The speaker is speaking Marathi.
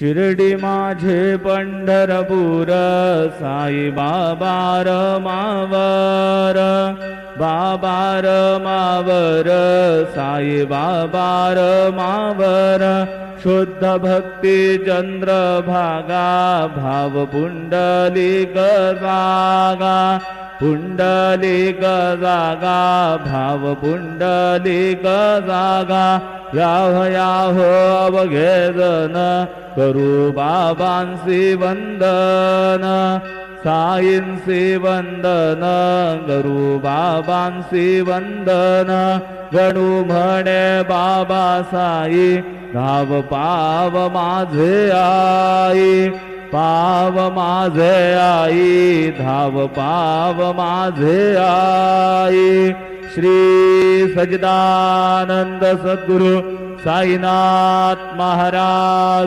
शिर्डी माझे पंढरपूर साई बाबा रमावर, बाबा रमावर साई बाबा रमावर, शुद्ध भक्ती चंद्रभागा भाव पुंडलिक जागा, पुंडलिक जागा भाव पुंडलिक जागा, याहो अवघे जन करू बाबांसी वंदन, साईंसी वंदन करू बाबांसी वंदन, गणू म्हणे बाबा साई धाव पाव माझे आई, पाव माझे आई धाव पाव माझे आई। श्री सच्चिदानंद सद्गुरु साईनाथ महाराज